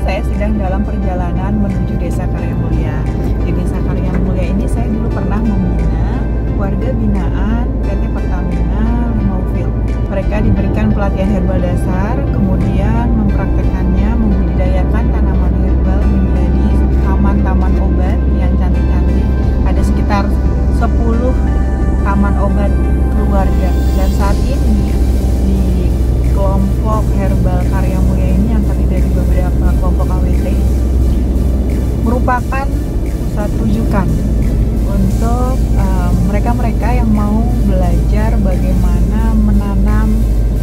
saya sedang dalam perjalanan menuju Desa Karyamulya. Di Desa Karyamulya ini saya dulu pernah membina warga binaan PT Pertamina Limaufil. Mereka diberikan pelatihan herbal dasar, kemudian mempraktekannya membudidayakan tanaman herbal menjadi taman-taman obat yang cantik-cantik. Ada sekitar 10 taman obat keluarga, dan saat ini di kelompok herbal Karyamulya ini yang terdiri dari beberapa kelompok AWT merupakan pusat rujukan untuk mereka-mereka yang mau belajar bagaimana menanam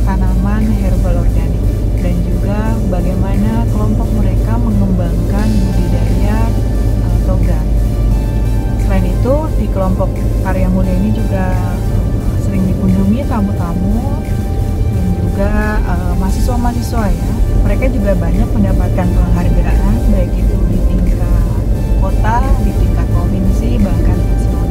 tanaman herbal organik, dan juga bagaimana kelompok mereka mengembangkan budidaya toga. Selain itu, di kelompok Karyamulya ini juga sering dikunjungi tamu-tamu dan juga mahasiswa-mahasiswa ya. Mereka juga banyak mendapatkan penghargaan, baik itu di tingkat kota, di tingkat provinsi, bahkan nasional.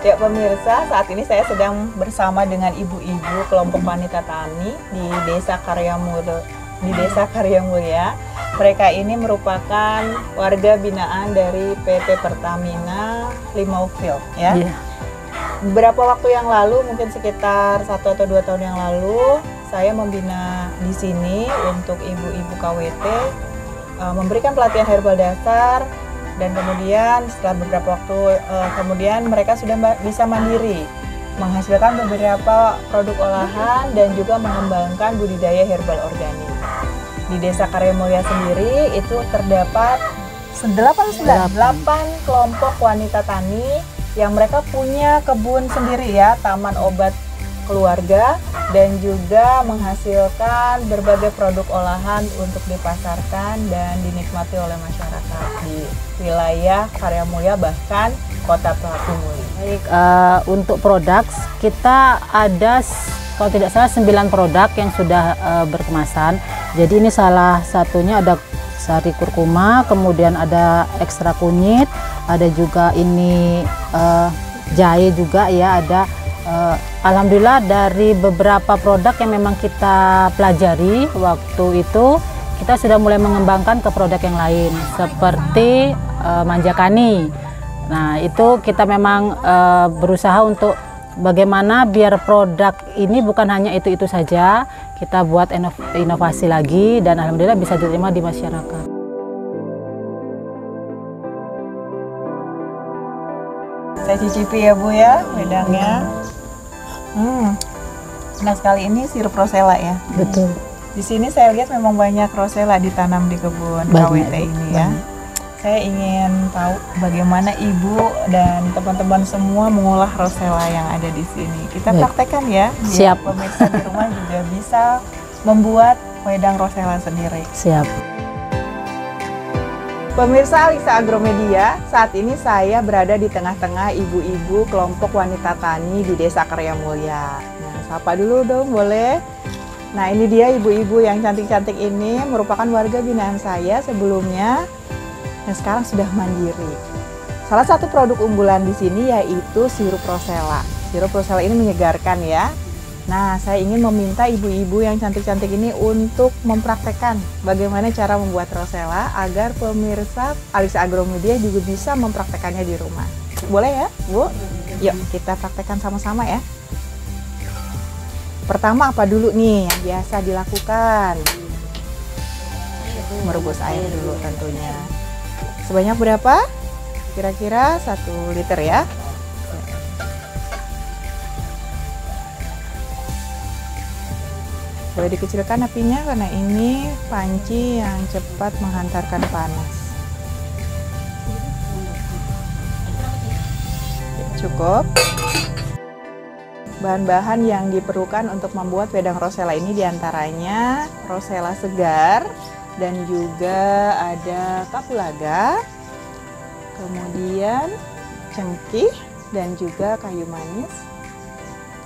Ya pemirsa, saat ini saya sedang bersama dengan ibu-ibu kelompok wanita tani di Desa Karyamulya. Mereka ini merupakan warga binaan dari PT Pertamina Limaufil, ya. Yeah. Beberapa waktu yang lalu, mungkin sekitar 1 atau 2 tahun yang lalu, saya membina di sini untuk ibu-ibu KWT, memberikan pelatihan herbal dasar. Dan kemudian setelah beberapa waktu kemudian mereka sudah bisa mandiri menghasilkan beberapa produk olahan dan juga mengembangkan budidaya herbal organik. Di Desa Karyamulya sendiri itu terdapat 8 kelompok wanita tani yang mereka punya kebun sendiri ya, taman obat keluarga, dan juga menghasilkan berbagai produk olahan untuk dipasarkan dan dinikmati oleh masyarakat di wilayah Karyamulya bahkan kota Pratumuli. Baik, untuk produk kita ada kalau tidak salah 9 produk yang sudah berkemasan. Jadi ini salah satunya ada sari kurkuma, kemudian ada ekstra kunyit, ada juga ini jahe juga ya, ada alhamdulillah dari beberapa produk yang memang kita pelajari waktu itu, kita sudah mulai mengembangkan ke produk yang lain seperti manjakani. Nah itu kita memang berusaha untuk bagaimana biar produk ini bukan hanya itu saja, kita buat inovasi lagi dan alhamdulillah bisa diterima di masyarakat. Saya cicipi ya Bu ya wedangnya. Nah sekali ini sirup rosella ya. Betul. Di sini saya lihat memang banyak rosella ditanam di kebun KWT ini ya. Saya ingin tahu bagaimana Ibu dan teman-teman semua mengolah rosella yang ada di sini. Kita praktekkan ya. Siap. Pemirsa di rumah juga bisa membuat wedang rosella sendiri. Siap. Pemirsa Alisa Agromedia, saat ini saya berada di tengah-tengah ibu-ibu kelompok wanita tani di Desa Karyamulya. Nah, sapa dulu dong, boleh? Nah, ini dia ibu-ibu yang cantik-cantik ini merupakan warga binaan saya sebelumnya, dan sekarang sudah mandiri. Salah satu produk unggulan di sini yaitu sirup rosella. Sirup rosella ini menyegarkan ya. Nah, saya ingin meminta ibu-ibu yang cantik-cantik ini untuk mempraktekkan bagaimana cara membuat rosella agar pemirsa Alisa Agromedia juga bisa mempraktekannya di rumah. Boleh ya, Bu? Yuk, kita praktekkan sama-sama ya. Pertama apa dulu nih yang biasa dilakukan? Merebus air dulu tentunya. Sebanyak berapa? Kira-kira 1 liter ya. Boleh dikecilkan apinya karena ini panci yang cepat menghantarkan panas. Cukup. Bahan-bahan yang diperlukan untuk membuat wedang rosella ini diantaranya rosella segar dan juga ada kapulaga, kemudian cengkih dan juga kayu manis.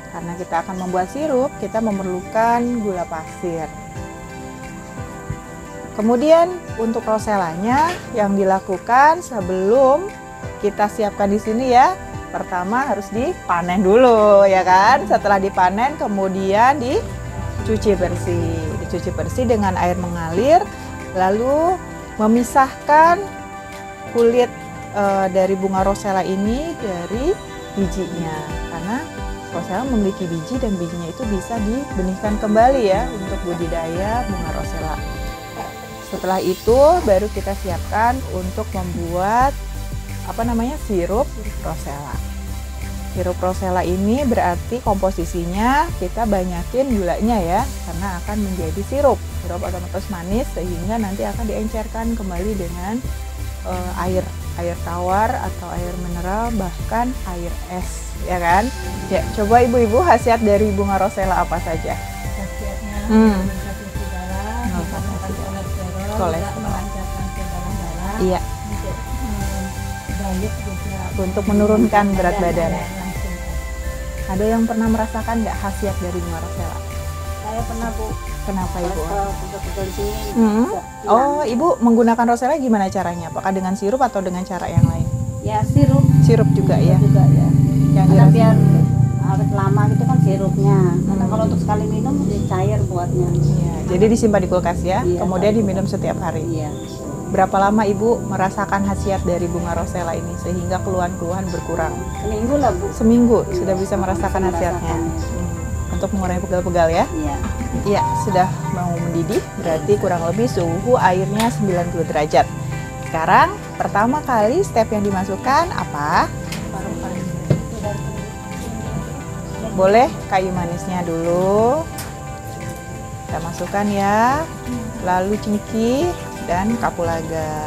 Karena kita akan membuat sirup, kita memerlukan gula pasir. Kemudian untuk roselanya yang dilakukan sebelum kita siapkan di sini ya, pertama harus dipanen dulu ya kan. Setelah dipanen kemudian dicuci bersih dengan air mengalir, lalu memisahkan kulit dari bunga rosella ini dari bijinya, karena rosella memiliki biji dan bijinya itu bisa dibenihkan kembali ya untuk budidaya bunga rosella. Setelah itu baru kita siapkan untuk membuat sirup rosella. Sirup rosella ini berarti komposisinya kita banyakin gulanya ya, karena akan menjadi sirup otomatis manis, sehingga nanti akan diencerkan kembali dengan air tawar atau air mineral, bahkan air es ya kan. Ya, coba ibu-ibu khasiat dari bunga rosella apa saja? Khasiatnya kolesterol. Iya. Diet juga. Untuk menurunkan berat badan. Ada yang pernah merasakan nggak khasiat dari bunga rosella? Saya pernah, Bu. Kenapa ibu? Pegel-pegel di sini. Oh, ibu menggunakan rosella gimana caranya? Apakah dengan sirup atau dengan cara yang lain? Ya sirup. Sirup juga ya? Juga ya. Yang Karena dirasa- biar awet lama gitu kan sirupnya. Karena kalau untuk sekali minum jadi cair buatnya. Iya, jadi disimpan di kulkas ya, Iya, kemudian kalau diminum setiap hari. Iya. Berapa lama ibu merasakan khasiat dari bunga rosella ini sehingga keluhan-keluhan berkurang? Seminggu lah, Bu. Seminggu sudah bisa merasakan khasiatnya. Untuk mengurangi pegal-pegal ya? Iya. Iya, sudah mau mendidih, berarti kurang lebih suhu airnya 90 derajat. Sekarang pertama kali step yang dimasukkan apa? Boleh kayu manisnya dulu kita masukkan ya, lalu cengkeh dan kapulaga.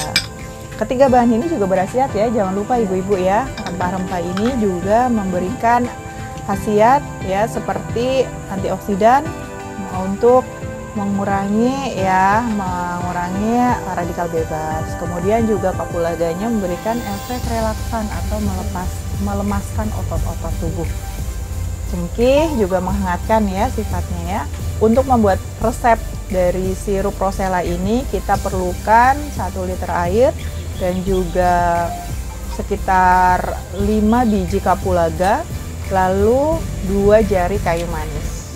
Ketiga bahan ini juga berkhasiat ya, jangan lupa ibu-ibu ya, rempah-rempah ini juga memberikan khasiat ya seperti antioksidan untuk mengurangi radikal bebas. Kemudian juga kapulaganya memberikan efek relaksan atau melemaskan otot-otot tubuh. Cengkeh juga menghangatkan ya sifatnya ya. Untuk membuat resep dari sirup rosella ini kita perlukan 1 liter air dan juga sekitar 5 biji kapulaga, lalu 2 jari kayu manis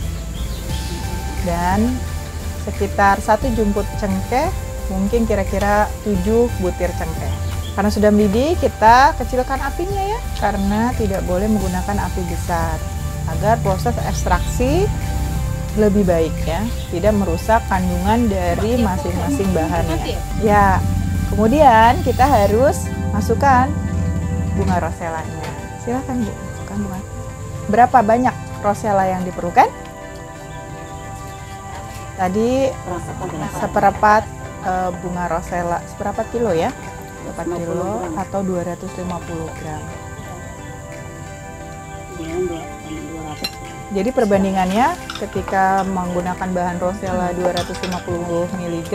dan sekitar 1 jumput cengkeh, mungkin kira-kira 7 butir cengkeh. Karena sudah mendidih, kita kecilkan apinya ya, karena tidak boleh menggunakan api besar agar proses ekstraksi lebih baik ya, tidak merusak kandungan dari masing-masing bahannya. Ya, kemudian kita harus masukkan bunga rosellanya. Silakan Bu, masukkan bunga. Berapa banyak rosella yang diperlukan? Tadi seperempat bunga rosella, seperempat kilo ya? 4 kilo atau 250 gram. Jadi perbandingannya ketika menggunakan bahan rosella 250 mg,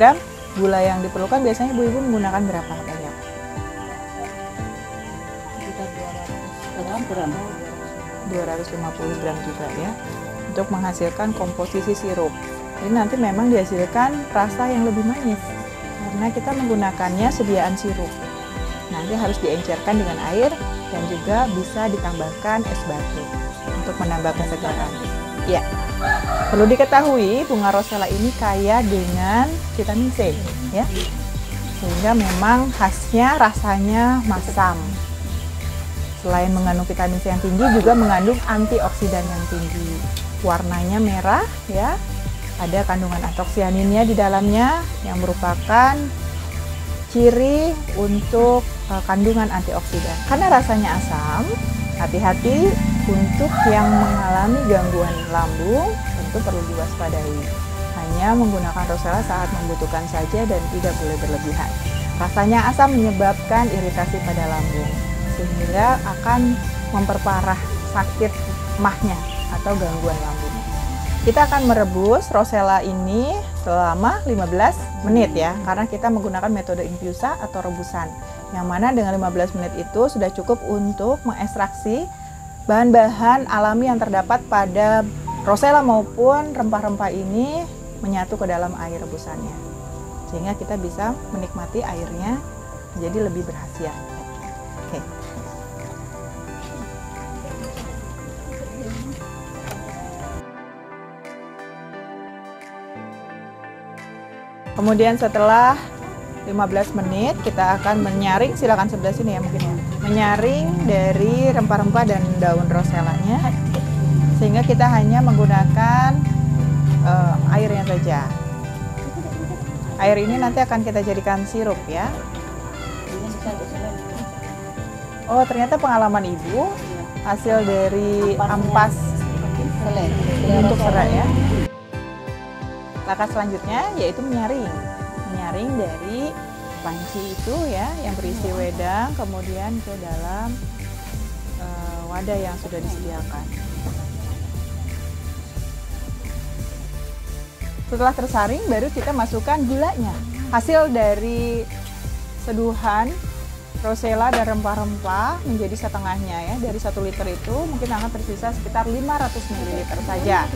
gula yang diperlukan biasanya ibu-ibu menggunakan berapa banyak? Sekitar 200 gram. 250 gram juga ya, untuk menghasilkan komposisi sirup. Ini nanti memang dihasilkan rasa yang lebih manis karena kita menggunakannya sediaan sirup. Nanti harus diencerkan dengan air dan juga bisa ditambahkan es batu untuk menambah kesegaran. Ya, perlu diketahui bunga rosella ini kaya dengan vitamin C ya, sehingga memang khasnya rasanya masam. Selain mengandung vitamin C yang tinggi, juga mengandung antioksidan yang tinggi. Warnanya merah ya, ada kandungan antosianinnya di dalamnya yang merupakan ciri untuk kandungan antioksidan. Karena rasanya asam, hati-hati untuk yang mengalami gangguan lambung, tentu perlu diwaspadai. Hanya menggunakan rosella saat membutuhkan saja dan tidak boleh berlebihan. Rasanya asam menyebabkan iritasi pada lambung, sehingga akan memperparah sakit mahnya atau gangguan lambung. Kita akan merebus rosella ini selama 15 menit ya, karena kita menggunakan metode infusa atau rebusan, yang mana dengan 15 menit itu sudah cukup untuk mengekstraksi bahan-bahan alami yang terdapat pada rosella maupun rempah-rempah ini menyatu ke dalam air rebusannya. sehingga kita bisa menikmati airnya menjadi lebih berkhasiat. Oke. Kemudian setelah 15 menit kita akan menyaring, silakan sebelah sini ya mungkin ya. Menyaring dari rempah-rempah dan daun roselanya, sehingga kita hanya menggunakan airnya saja. Air ini nanti akan kita jadikan sirup ya. Oh, ternyata pengalaman Ibu hasil dari ampas untuk serai ya. Langkah selanjutnya yaitu menyaring. Menyaring dari panci itu ya yang berisi wedang kemudian ke dalam wadah yang sudah disediakan. Setelah tersaring baru kita masukkan gulanya. Hasil dari seduhan rosella dan rempah-rempah menjadi setengahnya ya. Dari 1 liter itu mungkin akan tersisa sekitar 500 ml saja.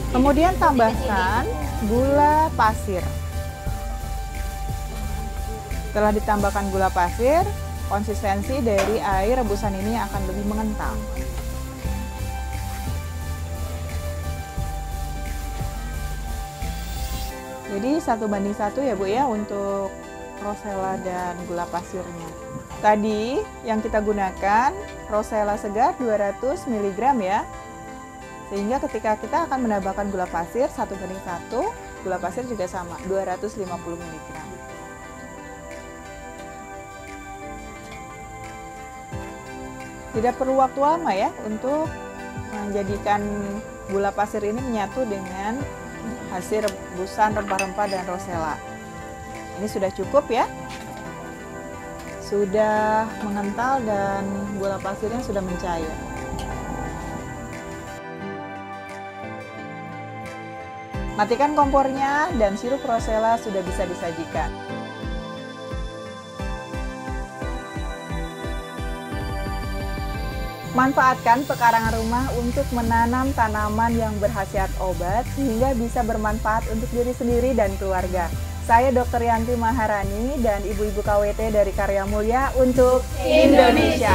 Kemudian tambahkan gula pasir. Setelah ditambahkan gula pasir, konsistensi dari air rebusan ini akan lebih mengental. Jadi 1:1 ya Bu ya untuk rosella dan gula pasirnya. Tadi yang kita gunakan rosella segar 200 mg ya. Sehingga ketika kita akan menambahkan gula pasir 1:1, gula pasir juga sama 250 mg. Tidak perlu waktu lama ya untuk menjadikan gula pasir ini menyatu dengan hasil rebusan rempah-rempah dan rosella. Ini sudah cukup ya. Sudah mengental dan gula pasirnya sudah mencair. Matikan kompornya dan sirup rosella sudah bisa disajikan. Manfaatkan pekarangan rumah untuk menanam tanaman yang berkhasiat obat sehingga bisa bermanfaat untuk diri sendiri dan keluarga. Saya Dr. Yanti Maharani dan ibu-ibu KWT dari Karya Mulia untuk Indonesia.